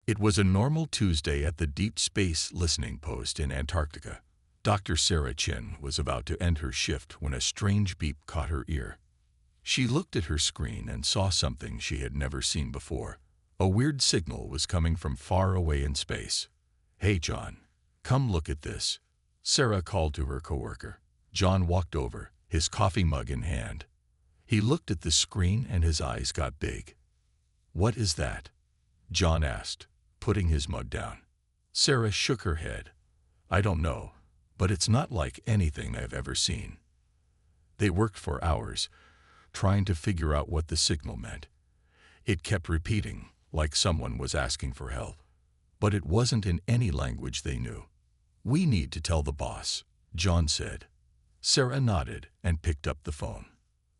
It was a normal Tuesday at the Deep Space Listening Post in Antarctica. Dr. Sarah Chin was about to end her shift when a strange beep caught her ear. She looked at her screen and saw something she had never seen before. A weird signal was coming from far away in space. "Hey, John, come look at this," Sarah called to her coworker. John walked over, his coffee mug in hand. He looked at the screen and his eyes got big. "What is that?" John asked, putting his mug down. Sarah shook her head. "I don't know, but it's not like anything I've ever seen." They worked for hours, trying to figure out what the signal meant. It kept repeating, like someone was asking for help. But it wasn't in any language they knew. "We need to tell the boss," John said. Sarah nodded and picked up the phone.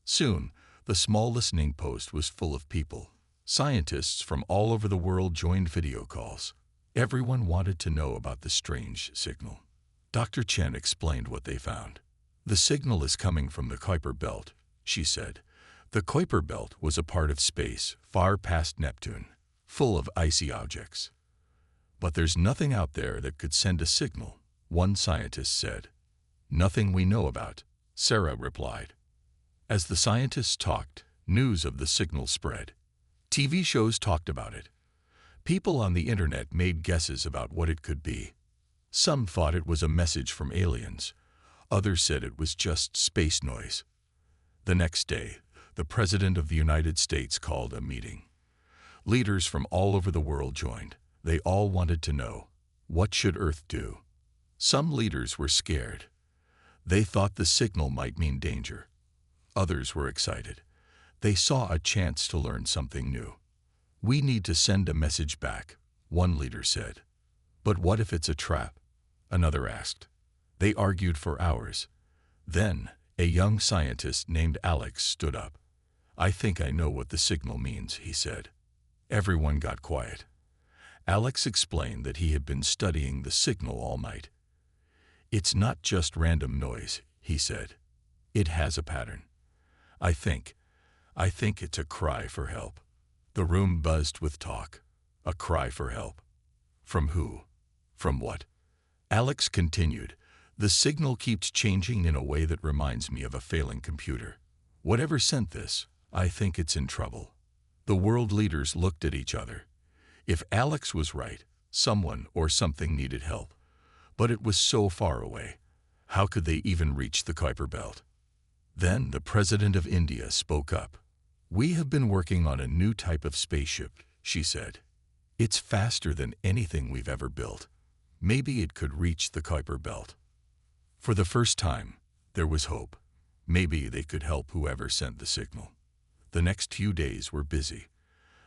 Soon, the small listening post was full of people. Scientists from all over the world joined video calls. Everyone wanted to know about the strange signal. Dr. Chen explained what they found. "The signal is coming from the Kuiper Belt," she said. The Kuiper Belt was a part of space far past Neptune, full of icy objects. "But there's nothing out there that could send a signal," one scientist said. "Nothing we know about," Sarah replied. As the scientists talked, news of the signal spread. TV shows talked about it. People on the internet made guesses about what it could be. Some thought it was a message from aliens. Others said it was just space noise. The next day, the President of the United States called a meeting. Leaders from all over the world joined. They all wanted to know, what should Earth do? Some leaders were scared. They thought the signal might mean danger. Others were excited. They saw a chance to learn something new. "We need to send a message back," one leader said. "But what if it's a trap?" another asked. They argued for hours. Then, a young scientist named Alex stood up. "I think I know what the signal means," he said. Everyone got quiet. Alex explained that he had been studying the signal all night. "It's not just random noise," he said. "It has a pattern. I think it's a cry for help." The room buzzed with talk. A cry for help. From who? From what? Alex continued. "The signal keeps changing in a way that reminds me of a failing computer. Whatever sent this, I think it's in trouble." The world leaders looked at each other. If Alex was right, someone or something needed help. But it was so far away. How could they even reach the Kuiper Belt? Then the President of India spoke up. "We have been working on a new type of spaceship," she said. "It's faster than anything we've ever built. Maybe it could reach the Kuiper Belt." For the first time, there was hope. Maybe they could help whoever sent the signal. The next few days were busy.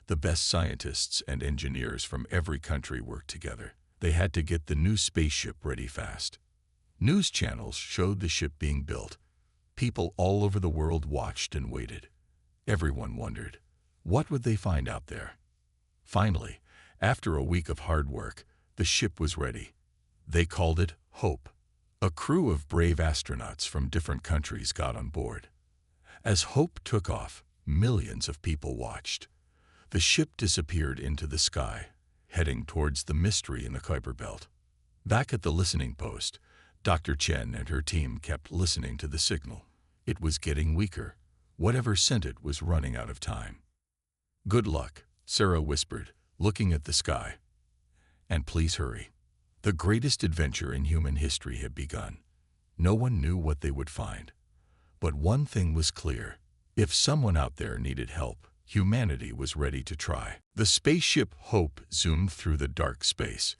The best scientists and engineers from every country worked together. They had to get the new spaceship ready fast. News channels showed the ship being built. People all over the world watched and waited. Everyone wondered, what would they find out there? Finally, after a week of hard work, the ship was ready. They called it Hope. A crew of brave astronauts from different countries got on board. As Hope took off, millions of people watched. The ship disappeared into the sky, heading towards the mystery in the Kuiper Belt. Back at the listening post, Dr. Chen and her team kept listening to the signal. It was getting weaker. Whatever sent it was running out of time. "Good luck," Sarah whispered, looking at the sky. "And please hurry." The greatest adventure in human history had begun. No one knew what they would find. But one thing was clear. If someone out there needed help, humanity was ready to try. The spaceship Hope zoomed through the dark space.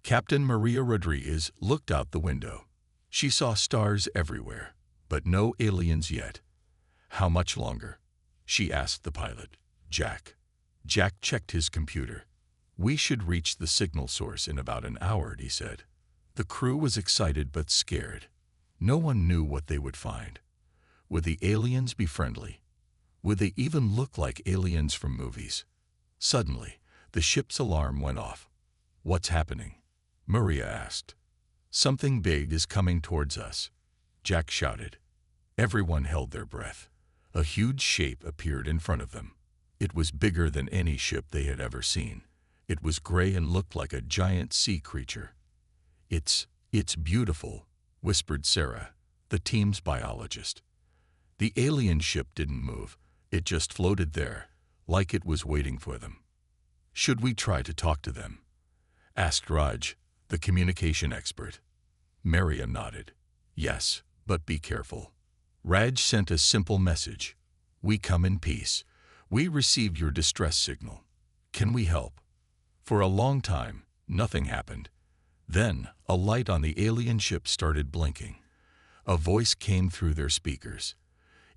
Captain Maria Rodriguez looked out the window. She saw stars everywhere, but no aliens yet. "How much longer?" she asked the pilot, Jack. Jack checked his computer. "We should reach the signal source in about an hour," he said. The crew was excited but scared. No one knew what they would find. Would the aliens be friendly? Would they even look like aliens from movies? Suddenly, the ship's alarm went off. "What's happening?" Maria asked. "Something big is coming towards us," Jack shouted. Everyone held their breath. A huge shape appeared in front of them. It was bigger than any ship they had ever seen. It was gray and looked like a giant sea creature. It's beautiful," whispered Sarah, the team's biologist. The alien ship didn't move. It just floated there, like it was waiting for them. "Should we try to talk to them?" asked Raj, the communication expert. Maria nodded. "Yes, but be careful." Raj sent a simple message. "We come in peace. We received your distress signal. Can we help?" For a long time, nothing happened. Then, a light on the alien ship started blinking. A voice came through their speakers.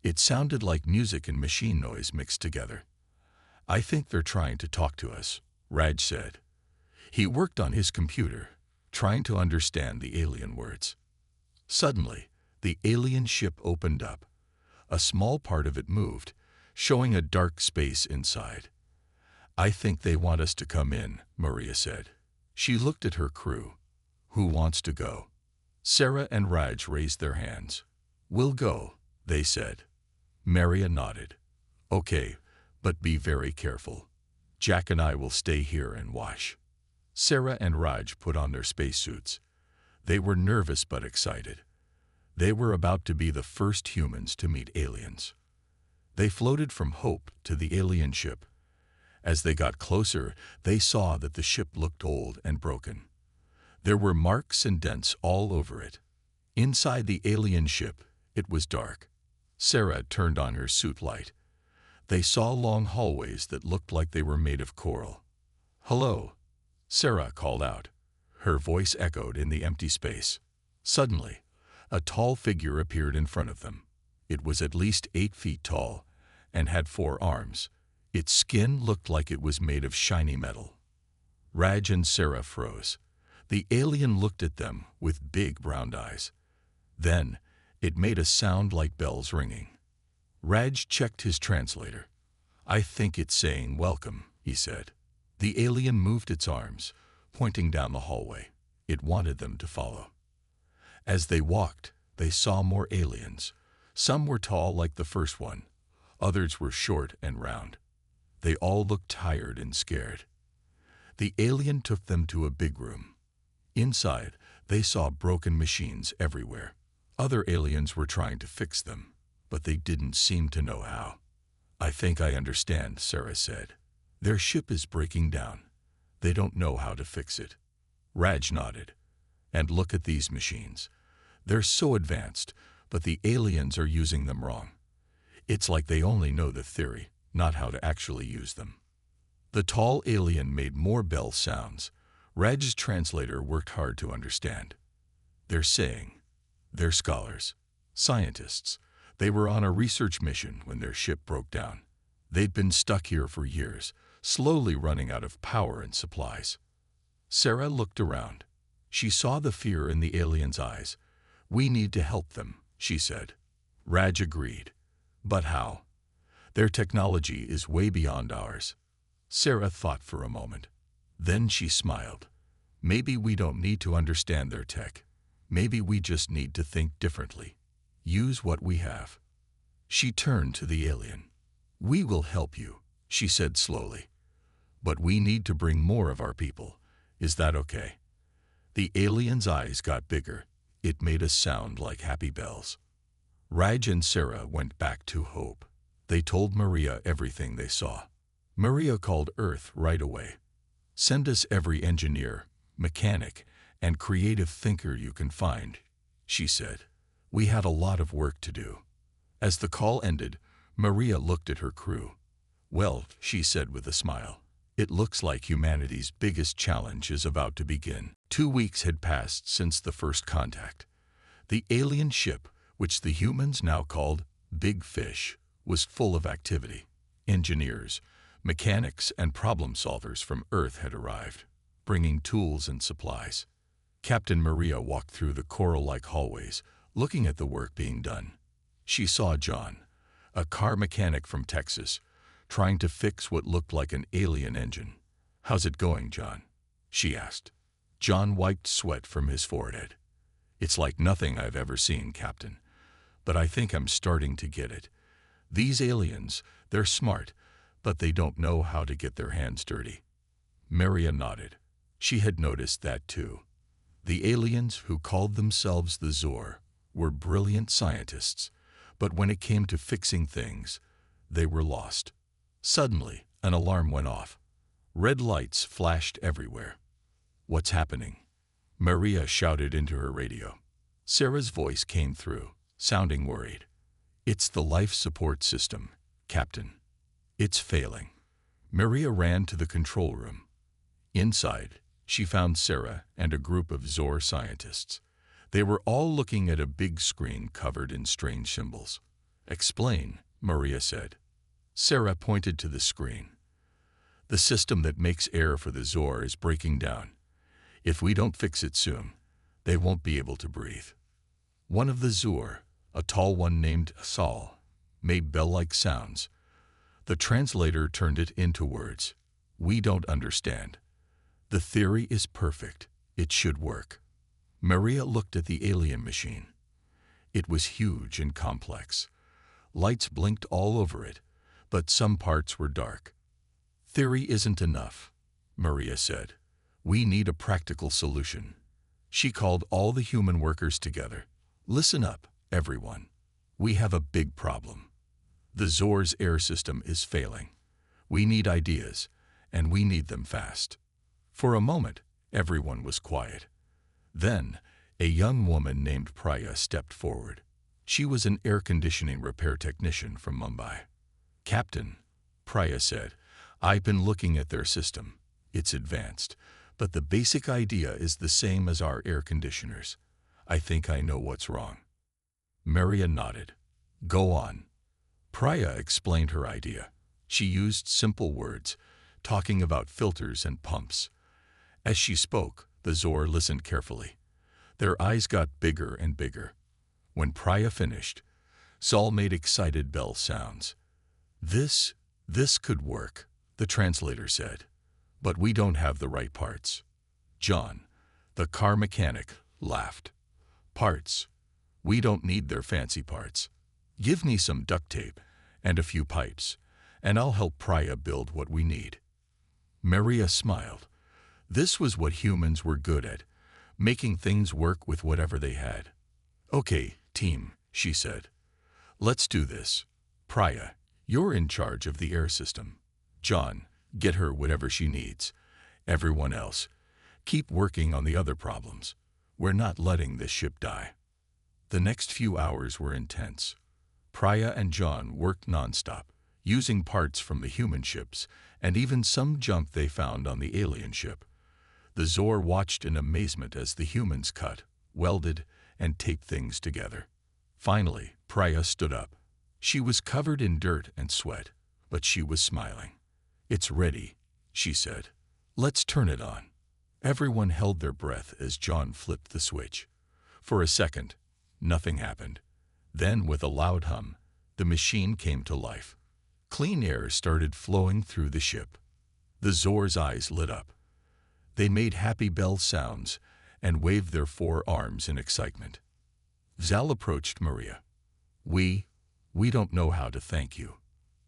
It sounded like music and machine noise mixed together. "I think they're trying to talk to us," Raj said. He worked on his computer, trying to understand the alien words. Suddenly, the alien ship opened up. A small part of it moved, showing a dark space inside. "I think they want us to come in," Maria said. She looked at her crew. "Who wants to go?" Sarah and Raj raised their hands. "We'll go," they said. Maria nodded. "Okay, but be very careful. Jack and I will stay here and watch." Sarah and Raj put on their spacesuits. They were nervous but excited. They were about to be the first humans to meet aliens. They floated from Hope to the alien ship. As they got closer, they saw that the ship looked old and broken. There were marks and dents all over it. Inside the alien ship, it was dark. Sarah turned on her suit light. They saw long hallways that looked like they were made of coral. "Hello," Sarah called out. Her voice echoed in the empty space. Suddenly, a tall figure appeared in front of them. It was at least 8 feet tall and had 4 arms. Its skin looked like it was made of shiny metal. Raj and Sarah froze. The alien looked at them with big brown eyes. Then, it made a sound like bells ringing. Raj checked his translator. "I think it's saying welcome," he said. The alien moved its arms, pointing down the hallway. It wanted them to follow. As they walked, they saw more aliens. Some were tall like the first one. Others were short and round. They all looked tired and scared. The alien took them to a big room. Inside, they saw broken machines everywhere. Other aliens were trying to fix them, but they didn't seem to know how. "I think I understand," Sarah said. "Their ship is breaking down. They don't know how to fix it." Raj nodded. "And look at these machines. They're so advanced, but the aliens are using them wrong. It's like they only know the theory, not how to actually use them." The tall alien made more bell sounds. Raj's translator worked hard to understand. "They're saying they're scholars, scientists. They were on a research mission when their ship broke down. They'd been stuck here for years, slowly running out of power and supplies." Sarah looked around. She saw the fear in the alien's eyes. "We need to help them," she said. Raj agreed. "But how? Their technology is way beyond ours." Sarah thought for a moment. Then she smiled. "Maybe we don't need to understand their tech. Maybe we just need to think differently. Use what we have." She turned to the alien. "We will help you," she said slowly. "But we need to bring more of our people. Is that okay?" The alien's eyes got bigger. It made a sound like happy bells. Raj and Sarah went back to Hope. They told Maria everything they saw. Maria called Earth right away. "Send us every engineer, mechanic, and creative thinker you can find," she said. "We had a lot of work to do." As the call ended, Maria looked at her crew. "Well," she said with a smile, "it looks like humanity's biggest challenge is about to begin." 2 weeks had passed since the first contact. The alien ship, which the humans now called Big Fish, was full of activity. Engineers, mechanics, and problem solvers from Earth had arrived, bringing tools and supplies. Captain Maria walked through the coral-like hallways, looking at the work being done. She saw John, a car mechanic from Texas, trying to fix what looked like an alien engine. "How's it going, John?" she asked. John wiped sweat from his forehead. "It's like nothing I've ever seen, Captain. But I think I'm starting to get it. These aliens, they're smart, but they don't know how to get their hands dirty." Maria nodded. She had noticed that too. The aliens who called themselves the Zor were brilliant scientists, but when it came to fixing things, they were lost. Suddenly, an alarm went off. Red lights flashed everywhere. "What's happening?" Maria shouted into her radio. Sarah's voice came through, sounding worried. "It's the life support system, Captain. It's failing." Maria ran to the control room. Inside, she found Sarah and a group of Zor scientists. They were all looking at a big screen covered in strange symbols. "Explain," Maria said. Sarah pointed to the screen. "The system that makes air for the Zor is breaking down. If we don't fix it soon, they won't be able to breathe." One of the Zor, a tall one named Saul, made bell-like sounds. The translator turned it into words. "We don't understand. The theory is perfect. It should work." Maria looked at the alien machine. It was huge and complex. Lights blinked all over it, but some parts were dark. "Theory isn't enough," Maria said. "We need a practical solution." She called all the human workers together. "Listen up, everyone. We have a big problem. The Zor's air system is failing. We need ideas, and we need them fast." For a moment, everyone was quiet. Then, a young woman named Priya stepped forward. She was an air conditioning repair technician from Mumbai. "Captain," Priya said, "I've been looking at their system. It's advanced, but the basic idea is the same as our air conditioners. I think I know what's wrong." Maria nodded. "Go on." Priya explained her idea. She used simple words, talking about filters and pumps. As she spoke, the Zor listened carefully. Their eyes got bigger and bigger. When Priya finished, Saul made excited bell sounds. This could work," the translator said. "But we don't have the right parts." John, the car mechanic, laughed. "Parts? We don't need their fancy parts. Give me some duct tape and a few pipes, and I'll help Priya build what we need." Maria smiled. This was what humans were good at, making things work with whatever they had. "Okay, team," she said. "Let's do this. Priya, you're in charge of the air system. John, get her whatever she needs. Everyone else, keep working on the other problems. We're not letting this ship die." The next few hours were intense. Priya and John worked nonstop, using parts from the human ships and even some junk they found on the alien ship. The Zor watched in amazement as the humans cut, welded, and taped things together. Finally, Priya stood up. She was covered in dirt and sweat, but she was smiling. "It's ready," she said. "Let's turn it on." Everyone held their breath as John flipped the switch. For a second, nothing happened. Then, with a loud hum, the machine came to life. Clean air started flowing through the ship. The Zor's eyes lit up. They made happy bell sounds and waved their 4 arms in excitement. Zal approached Maria. We don't know how to thank you,"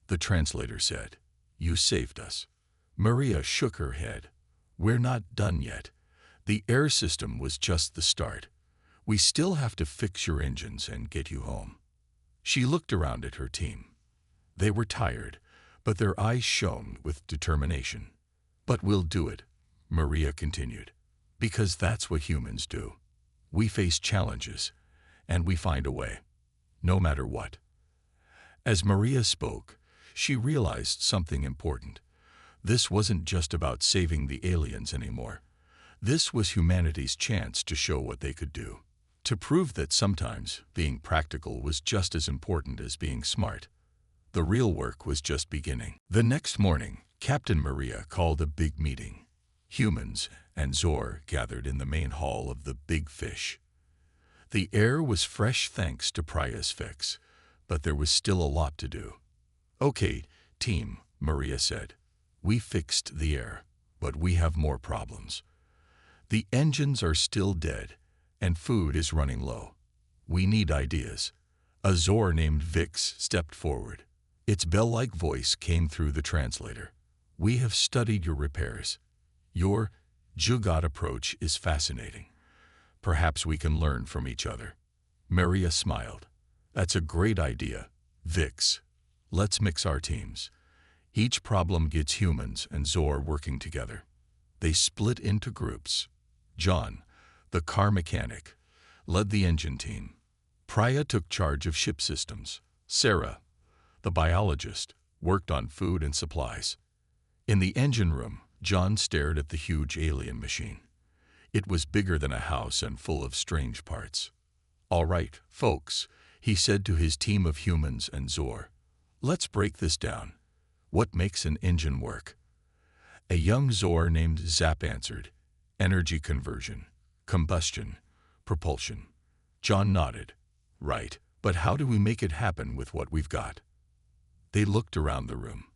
the translator said. "You saved us." Maria shook her head. "We're not done yet. The air system was just the start. We still have to fix your engines and get you home." She looked around at her team. They were tired, but their eyes shone with determination. "But we'll do it," Maria continued, "because that's what humans do. We face challenges, and we find a way, no matter what." As Maria spoke, she realized something important. This wasn't just about saving the aliens anymore. This was humanity's chance to show what they could do, to prove that sometimes being practical was just as important as being smart. The real work was just beginning. The next morning, Captain Maria called a big meeting. Humans and Zor gathered in the main hall of the Big Fish. The air was fresh thanks to Priya's fix, but there was still a lot to do. "Okay, team," Maria said. "We fixed the air, but we have more problems. The engines are still dead, and food is running low. We need ideas." A Zor named Vix stepped forward. Its bell-like voice came through the translator. "We have studied your repairs. Your jugaad approach is fascinating. Perhaps we can learn from each other. Maria smiled. That's a great idea, Vix. Let's mix our teams. Each problem gets humans and Zor working together. They split into groups. John, the car mechanic, led the engine team. Priya took charge of ship systems. Sarah, the biologist, worked on food and supplies. In the engine room, John stared at the huge alien machine. It was bigger than a house and full of strange parts. "All right, folks," he said to his team of humans and Zor. "Let's break this down. What makes an engine work?" A young Zor named Zap answered. "Energy conversion, combustion, propulsion." John nodded. "Right, but how do we make it happen with what we've got?" They looked around the room.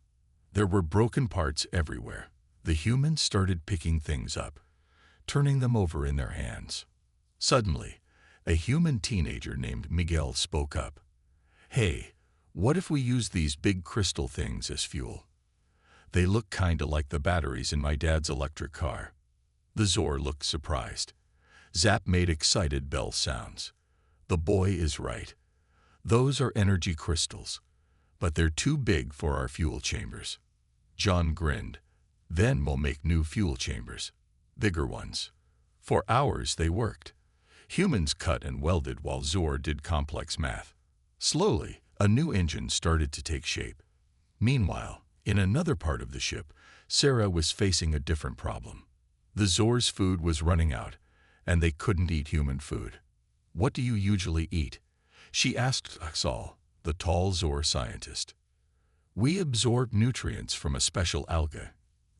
There were broken parts everywhere. The humans started picking things up, turning them over in their hands. Suddenly, a human teenager named Miguel spoke up. "Hey, what if we use these big crystal things as fuel? They look kinda like the batteries in my dad's electric car." The Zor looked surprised. Zap made excited bell sounds. "The boy is right. Those are energy crystals, but they're too big for our fuel chambers." John grinned. "Then we'll make new fuel chambers, bigger ones." For hours they worked. Humans cut and welded while Zor did complex math. Slowly, a new engine started to take shape. Meanwhile, in another part of the ship, Sarah was facing a different problem. The Zor's food was running out, and they couldn't eat human food. "What do you usually eat?" she asked Axal, the tall Zor scientist. "We absorb nutrients from a special alga,"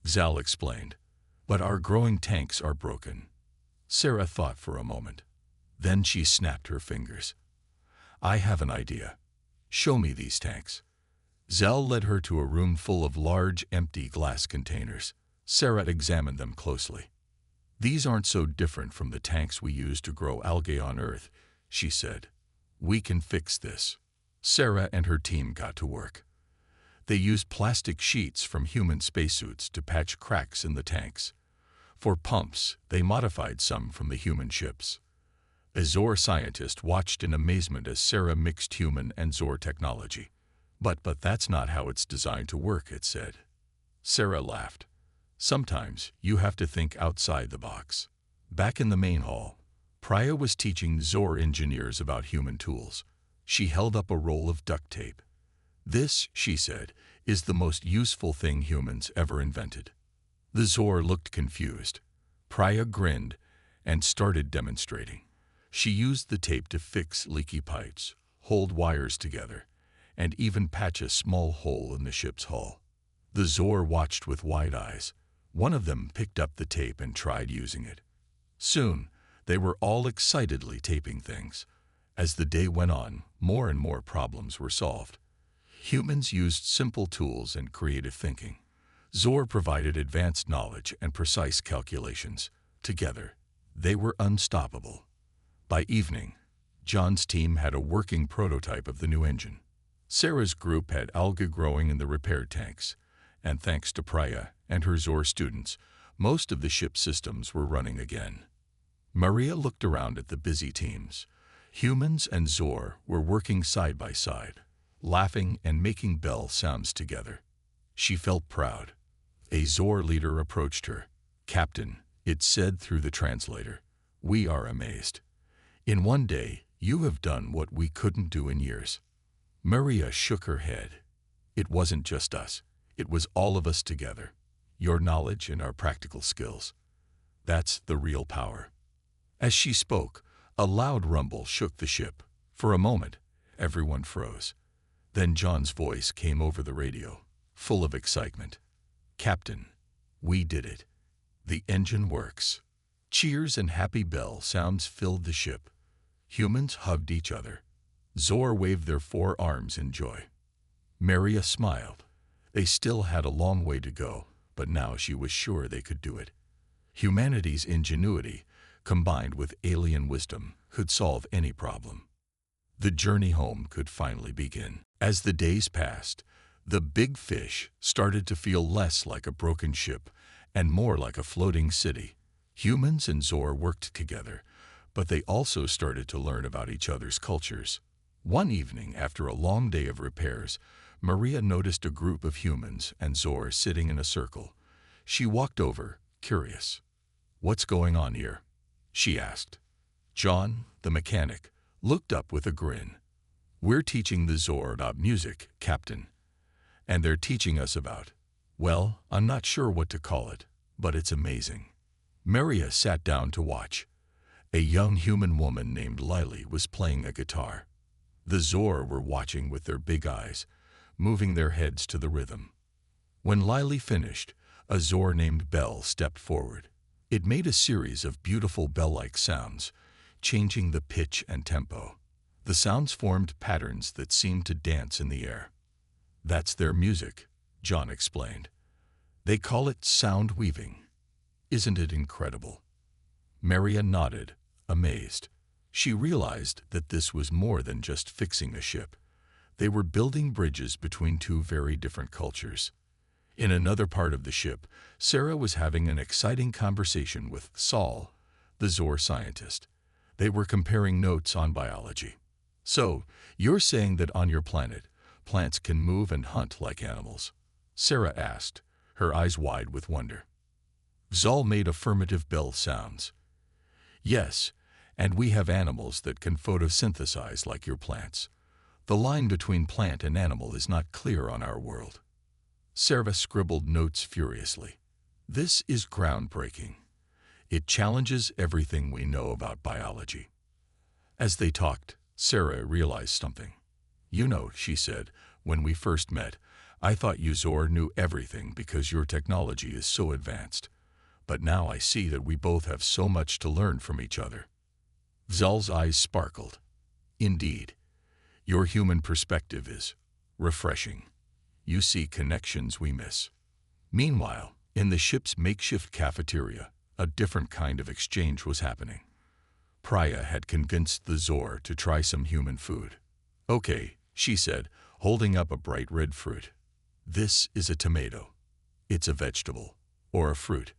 Zal explained. "But our growing tanks are broken." Sarah thought for a moment. Then she snapped her fingers. "I have an idea. Show me these tanks." Zal led her to a room full of large, empty glass containers. Sarah examined them closely. "These aren't so different from the tanks we use to grow algae on Earth," she said. "We can fix this." Sarah and her team got to work. They used plastic sheets from human spacesuits to patch cracks in the tanks. For pumps, they modified some from the human ships. A Zor scientist watched in amazement as Sarah mixed human and Zor technology. But that's not how it's designed to work," it said. Sarah laughed. "Sometimes you have to think outside the box." Back in the main hall, Priya was teaching Zor engineers about human tools. She held up a roll of duct tape. "This," she said, "is the most useful thing humans ever invented." The Zor looked confused. Priya grinned and started demonstrating. She used the tape to fix leaky pipes, hold wires together, and even patch a small hole in the ship's hull. The Zor watched with wide eyes. One of them picked up the tape and tried using it. Soon, they were all excitedly taping things. As the day went on, more and more problems were solved. Humans used simple tools and creative thinking. Zor provided advanced knowledge and precise calculations. Together, they were unstoppable. By evening, John's team had a working prototype of the new engine. Sarah's group had algae growing in the repair tanks, and thanks to Priya and her Zor students, most of the ship systems were running again. Maria looked around at the busy teams. Humans and Zor were working side by side, laughing and making bell sounds together. She felt proud. A Zor leader approached her. "Captain," it said through the translator, "we are amazed. In one day, you have done what we couldn't do in years." Maria shook her head. "It wasn't just us. It was all of us together. Your knowledge and our practical skills. That's the real power." As she spoke, a loud rumble shook the ship. For a moment, everyone froze. Then John's voice came over the radio, full of excitement. "Captain, we did it. The engine works." Cheers and happy bell sounds filled the ship. Humans hugged each other. Zor waved their 4 arms in joy. Maria smiled. They still had a long way to go, but now she was sure they could do it. Humanity's ingenuity, combined with alien wisdom, could solve any problem. The journey home could finally begin. As the days passed, the big fish started to feel less like a broken ship and more like a floating city. Humans and Zor worked together, but they also started to learn about each other's cultures. One evening, after a long day of repairs, Maria noticed a group of humans and Zor sitting in a circle. She walked over, curious. "What's going on here?" she asked. John, the mechanic, looked up with a grin. "We're teaching the Zor about music, Captain. And they're teaching us about, well, I'm not sure what to call it, but it's amazing." Maria sat down to watch. A young human woman named Lily was playing a guitar. The Zor were watching with their big eyes, moving their heads to the rhythm. When Lily finished, a Zor named Bell stepped forward. It made a series of beautiful bell-like sounds, changing the pitch and tempo. The sounds formed patterns that seemed to dance in the air. "That's their music," John explained. "They call it sound weaving. Isn't it incredible?" Maria nodded, amazed. She realized that this was more than just fixing a ship. They were building bridges between two very different cultures. In another part of the ship, Sarah was having an exciting conversation with Saul, the Zor scientist. They were comparing notes on biology. "So, you're saying that on your planet, plants can move and hunt like animals?" Sarah asked, her eyes wide with wonder. Zal made affirmative bell sounds. "Yes, and we have animals that can photosynthesize like your plants. The line between plant and animal is not clear on our world." Sarah scribbled notes furiously. "This is groundbreaking. It challenges everything we know about biology." As they talked, Sarah realized something. "You know," she said, "when we first met, I thought you Zor knew everything because your technology is so advanced. But now I see that we both have so much to learn from each other." Zal's eyes sparkled. "Indeed, your human perspective is refreshing. You see connections we miss." Meanwhile, in the ship's makeshift cafeteria, a different kind of exchange was happening. Priya had convinced the Zor to try some human food. "Okay," she said, holding up a bright red fruit. "This is a tomato. It's a vegetable, or a fruit.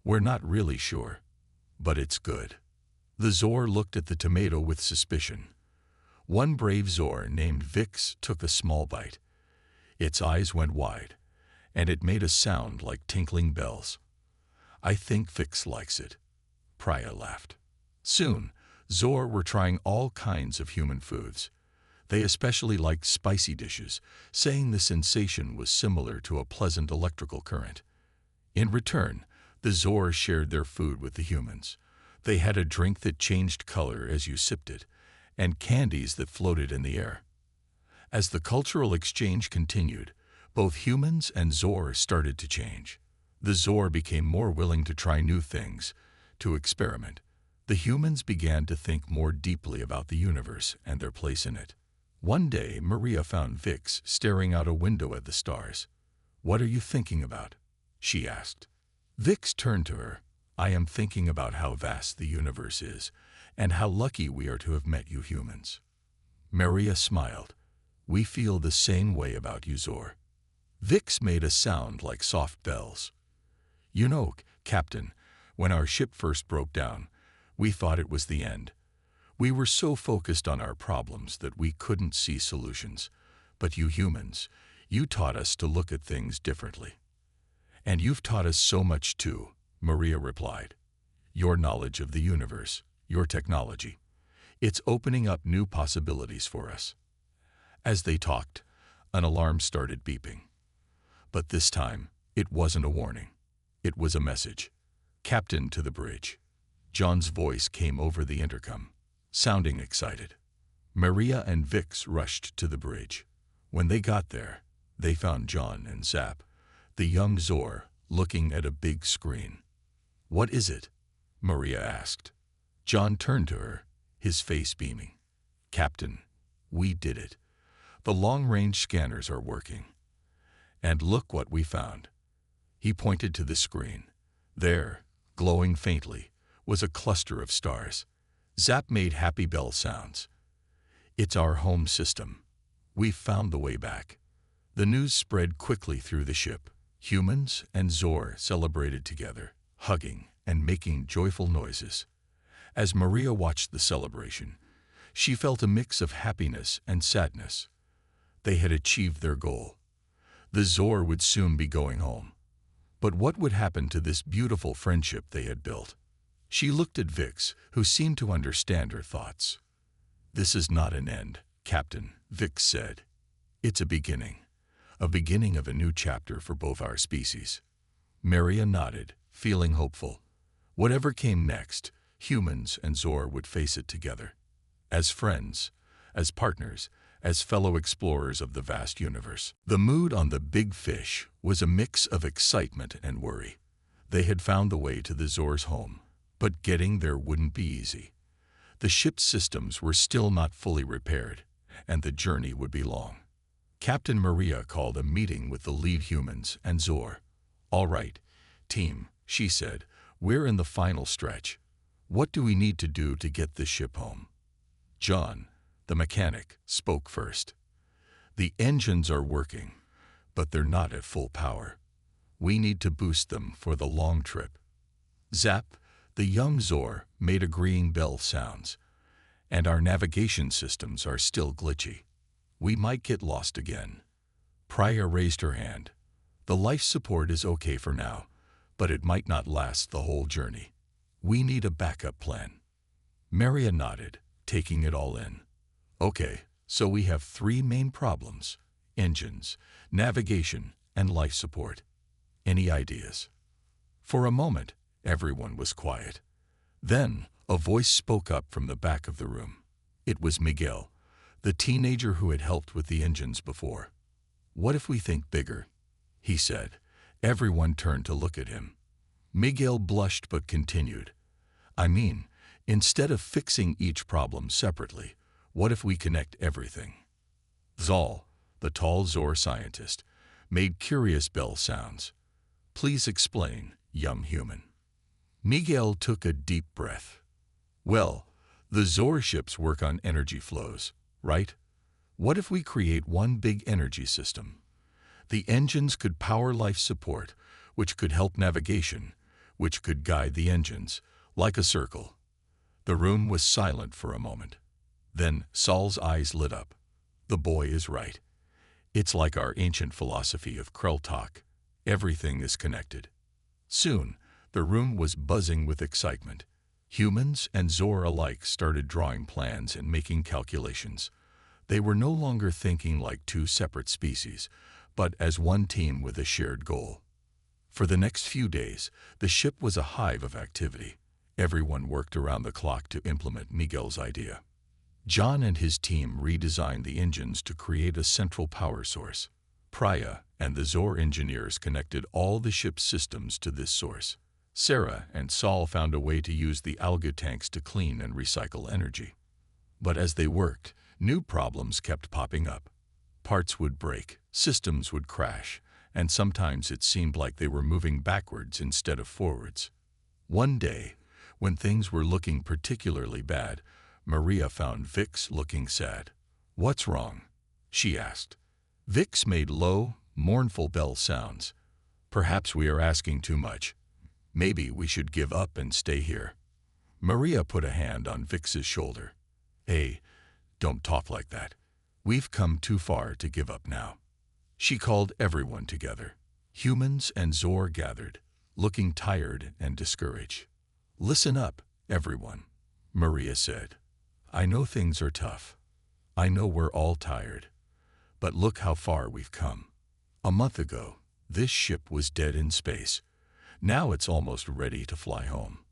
We're not really sure, but it's good." The Zor looked at the tomato with suspicion. One brave Zor named Vix took a small bite. Its eyes went wide, and it made a sound like tinkling bells. "I think Vix likes it," Priya laughed. Soon, Zor were trying all kinds of human foods. They especially liked spicy dishes, saying the sensation was similar to a pleasant electrical current. In return, the Zor shared their food with the humans. They had a drink that changed color as you sipped it, and candies that floated in the air. As the cultural exchange continued, both humans and Zor started to change. The Zor became more willing to try new things, to experiment. The humans began to think more deeply about the universe and their place in it. One day, Maria found Vix staring out a window at the stars. "What are you thinking about?" she asked. Vix turned to her. "I am thinking about how vast the universe is, and how lucky we are to have met you humans." Maria smiled. "We feel the same way about you, Zor." Vix made a sound like soft bells. "You know, Captain, when our ship first broke down, we thought it was the end. We were so focused on our problems that we couldn't see solutions. But you humans, you taught us to look at things differently." "And you've taught us so much too," Maria replied. "Your knowledge of the universe, your technology. It's opening up new possibilities for us." As they talked, an alarm started beeping. But this time, it wasn't a warning. It was a message. "Captain, to the bridge." John's voice came over the intercom, sounding excited. Maria and Vix rushed to the bridge. When they got there, they found John and Zap, the young Zor, looking at a big screen. "What is it?" Maria asked. John turned to her, his face beaming. "Captain, we did it. The long-range scanners are working. And look what we found." He pointed to the screen. There, glowing faintly, was a cluster of stars. Zap made happy bell sounds. "It's our home system. We've found the way back." The news spread quickly through the ship. Humans and Zor celebrated together, hugging and making joyful noises. As Maria watched the celebration, she felt a mix of happiness and sadness. They had achieved their goal. The Zor would soon be going home. But what would happen to this beautiful friendship they had built? She looked at Vix, who seemed to understand her thoughts. "This is not an end, Captain," Vix said. "It's a beginning of a new chapter for both our species." Maria nodded, feeling hopeful. Whatever came next, humans and Zor would face it together. As friends, as partners, as fellow explorers of the vast universe. The mood on the big fish was a mix of excitement and worry. They had found the way to the Zor's home, but getting there wouldn't be easy. The ship's systems were still not fully repaired, and the journey would be long. Captain Maria called a meeting with the lead humans and Zor. "All right, team," she said, "we're in the final stretch. What do we need to do to get this ship home?" John, the mechanic, spoke first. "The engines are working, but they're not at full power. We need to boost them for the long trip." Zap, the young Zor, made agreeing bell sounds. "And our navigation systems are still glitchy. We might get lost again." Priya raised her hand. "The life support is okay for now, but it might not last the whole journey. We need a backup plan." Maria nodded, taking it all in. "Okay, so we have three main problems: engines, navigation, and life support. Any ideas?" For a moment, everyone was quiet. Then, a voice spoke up from the back of the room. It was Miguel, the teenager who had helped with the engines before. "What if we think bigger?" he said. Everyone turned to look at him. Miguel blushed but continued. "I mean, instead of fixing each problem separately, what if we connect everything?" Zal, the tall Zor scientist, made curious bell sounds. "Please explain, young human." Miguel took a deep breath. "Well, the Zor ships work on energy flows, right? What if we create one big energy system? The engines could power life support, which could help navigation, which could guide the engines, like a circle." The room was silent for a moment. Then Saul's eyes lit up. "The boy is right. It's like our ancient philosophy of Kreltak. Everything is connected." Soon, the room was buzzing with excitement. Humans and Zor alike started drawing plans and making calculations. They were no longer thinking like two separate species, but as one team with a shared goal. For the next few days, the ship was a hive of activity. Everyone worked around the clock to implement Miguel's idea. John and his team redesigned the engines to create a central power source. Priya and the Zor engineers connected all the ship's systems to this source. Sarah and Saul found a way to use the alga tanks to clean and recycle energy. But as they worked, new problems kept popping up. Parts would break, systems would crash, and sometimes it seemed like they were moving backwards instead of forwards. One day, when things were looking particularly bad, Maria found Vix looking sad. "What's wrong?" she asked. Vix made low, mournful bell sounds. "Perhaps we are asking too much. Maybe we should give up and stay here." Maria put a hand on Vix's shoulder. "Hey, don't talk like that. We've come too far to give up now." She called everyone together. Humans and Zor gathered, looking tired and discouraged. "Listen up, everyone," Maria said. "I know things are tough. I know we're all tired. But look how far we've come. A month ago, this ship was dead in space. Now it's almost ready to fly home."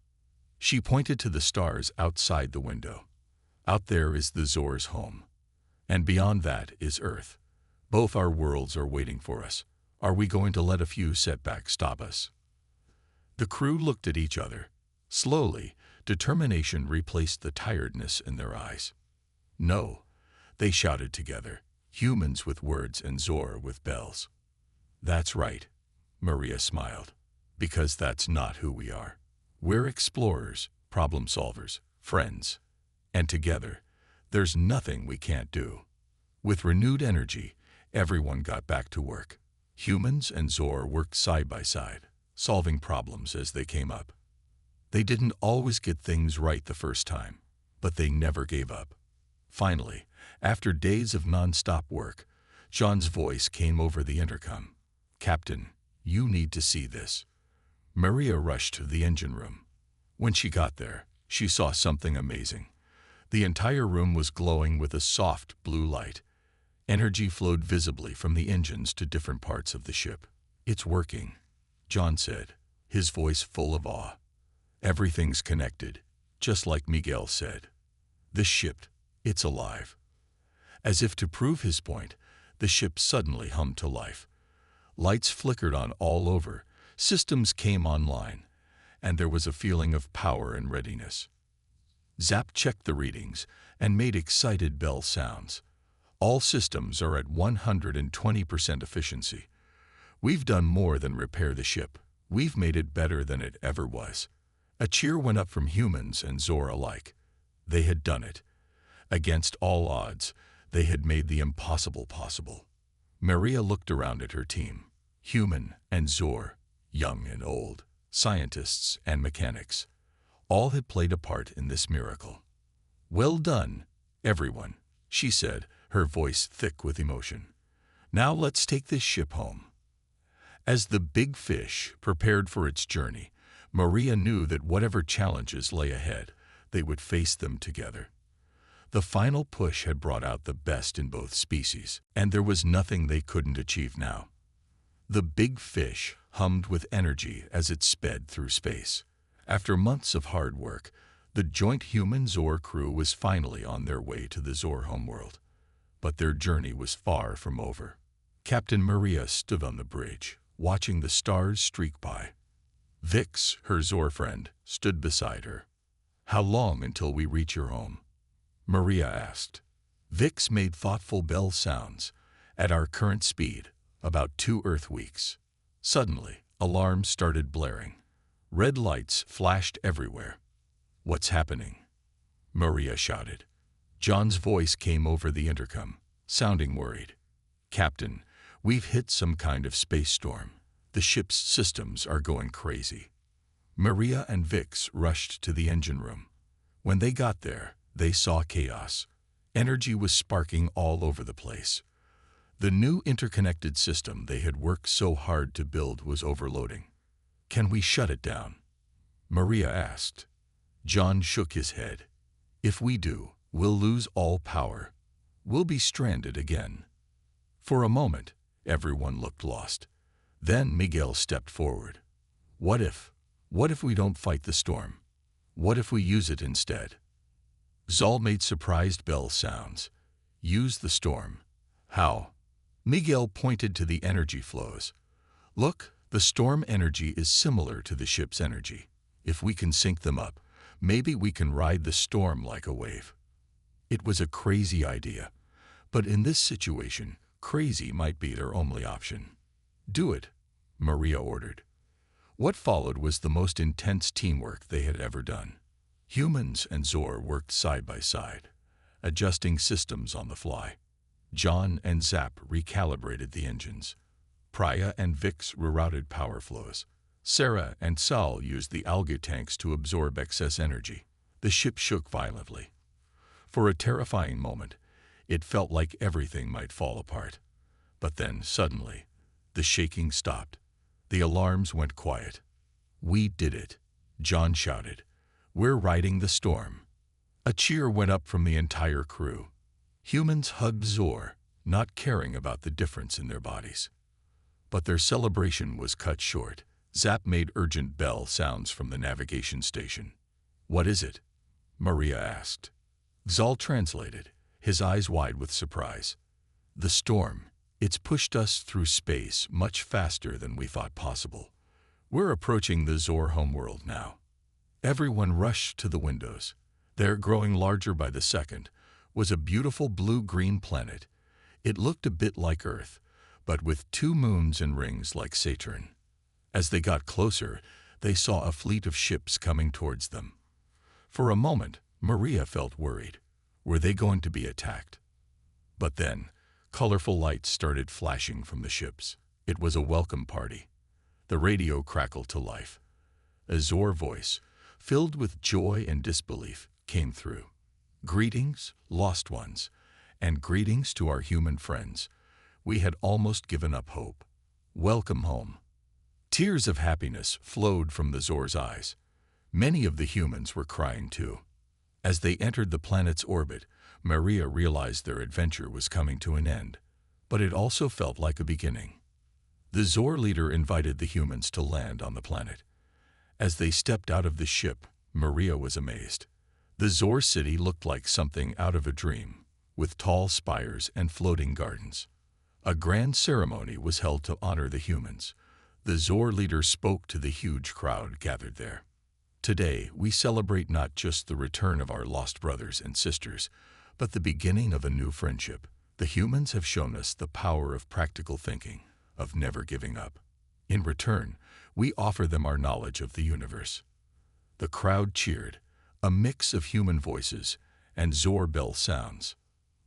She pointed to the stars outside the window. "Out there is the Zor's home. And beyond that is Earth. Both our worlds are waiting for us. Are we going to let a few setbacks stop us?" The crew looked at each other. Slowly, determination replaced the tiredness in their eyes. "No," they shouted together, humans with words and Zor with bells. "That's right," Maria smiled, "because that's not who we are. We're explorers, problem solvers, friends. And together, there's nothing we can't do." With renewed energy, everyone got back to work. Humans and Zor worked side by side, solving problems as they came up. They didn't always get things right the first time, but they never gave up. Finally, after days of non-stop work, John's voice came over the intercom. "Captain, you need to see this." Maria rushed to the engine room. When she got there, she saw something amazing. The entire room was glowing with a soft blue light. Energy flowed visibly from the engines to different parts of the ship. "It's working," John said, his voice full of awe. "Everything's connected, just like Miguel said. This ship, it's alive." As if to prove his point, the ship suddenly hummed to life. Lights flickered on all over, systems came online, and there was a feeling of power and readiness. Zap checked the readings and made excited bell sounds. "All systems are at 120% efficiency. We've done more than repair the ship. We've made it better than it ever was." A cheer went up from humans and Zor alike. They had done it. Against all odds, they had made the impossible possible. Maria looked around at her team. Human and Zor, young and old, scientists and mechanics. All had played a part in this miracle. "Well done, everyone," she said, her voice thick with emotion. "Now let's take this ship home." As the big fish prepared for its journey, Maria knew that whatever challenges lay ahead, they would face them together. The final push had brought out the best in both species, and there was nothing they couldn't achieve now. The big fish hummed with energy as it sped through space. After months of hard work, the joint human-Zor crew was finally on their way to the Zor homeworld. But their journey was far from over. Captain Maria stood on the bridge, watching the stars streak by. Vix, her Zor friend, stood beside her. "How long until we reach your home?" Maria asked. Vix made thoughtful bell sounds. "At our current speed, about 2 Earth weeks." Suddenly, alarms started blaring. Red lights flashed everywhere. "What's happening?" Maria shouted. John's voice came over the intercom, sounding worried. "Captain, we've hit some kind of space storm. The ship's systems are going crazy." Maria and Vix rushed to the engine room. When they got there, they saw chaos. Energy was sparking all over the place. The new interconnected system they had worked so hard to build was overloading. "Can we shut it down?" Maria asked. John shook his head. "If we do, we'll lose all power. We'll be stranded again." For a moment, everyone looked lost. Then Miguel stepped forward. What if we don't fight the storm? What if we use it instead?" Zal made surprised bell sounds. "Use the storm. How?" Miguel pointed to the energy flows. "Look, the storm energy is similar to the ship's energy. If we can sync them up, maybe we can ride the storm like a wave." It was a crazy idea, but in this situation, crazy might be their only option. "Do it," Maria ordered. What followed was the most intense teamwork they had ever done. Humans and Zor worked side by side, adjusting systems on the fly. John and Zap recalibrated the engines. Priya and Vix rerouted power flows. Sarah and Sal used the algae tanks to absorb excess energy. The ship shook violently. For a terrifying moment, it felt like everything might fall apart. But then, suddenly, the shaking stopped. The alarms went quiet. "We did it," John shouted. "We're riding the storm." A cheer went up from the entire crew. Humans hugged Zor, not caring about the difference in their bodies. But their celebration was cut short. Zap made urgent bell sounds from the navigation station. "What is it?" Maria asked. Zal translated, his eyes wide with surprise. "The storm. It's pushed us through space much faster than we thought possible. We're approaching the Zor homeworld now." Everyone rushed to the windows. There, growing larger by the second, was a beautiful blue-green planet. It looked a bit like Earth, but with 2 moons and rings like Saturn. As they got closer, they saw a fleet of ships coming towards them. For a moment, Maria felt worried. Were they going to be attacked? But then, colorful lights started flashing from the ships. It was a welcome party. The radio crackled to life. A Zor voice, filled with joy and disbelief, came through. Greetings, lost ones, and greetings to our human friends. We had almost given up hope. Welcome home. Tears of happiness flowed from the Zor's eyes. Many of the humans were crying too. As they entered the planet's orbit, Maria realized their adventure was coming to an end, but it also felt like a beginning. The Zor leader invited the humans to land on the planet. As they stepped out of the ship, Maria was amazed. The Zor city looked like something out of a dream, with tall spires and floating gardens. A grand ceremony was held to honor the humans. The Zor leader spoke to the huge crowd gathered there. Today, we celebrate not just the return of our lost brothers and sisters, but the beginning of a new friendship. The humans have shown us the power of practical thinking, of never giving up. In return, we offer them our knowledge of the universe. The crowd cheered, a mix of human voices and Zor bell sounds.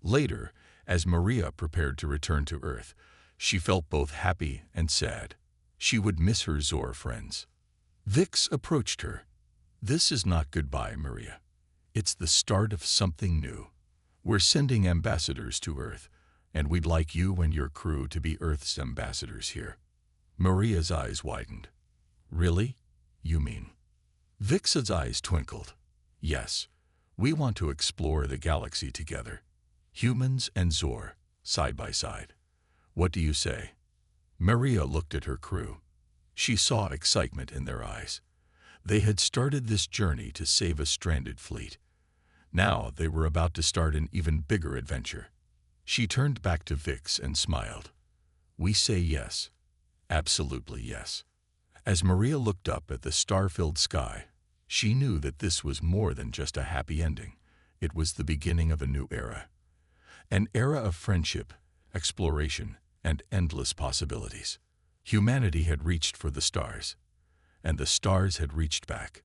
Later, as Maria prepared to return to Earth, she felt both happy and sad. She would miss her Zor friends. Vix approached her. This is not goodbye, Maria. It's the start of something new. We're sending ambassadors to Earth, and we'd like you and your crew to be Earth's ambassadors here. Maria's eyes widened. Really? You mean? Vix's eyes twinkled. Yes, we want to explore the galaxy together. Humans and Zor, side by side. What do you say? Maria looked at her crew. She saw excitement in their eyes. They had started this journey to save a stranded fleet. Now they were about to start an even bigger adventure. She turned back to Vix and smiled. We say yes. Absolutely yes. As Maria looked up at the star-filled sky, she knew that this was more than just a happy ending. It was the beginning of a new era. An era of friendship, exploration, and endless possibilities. Humanity had reached for the stars, and the stars had reached back.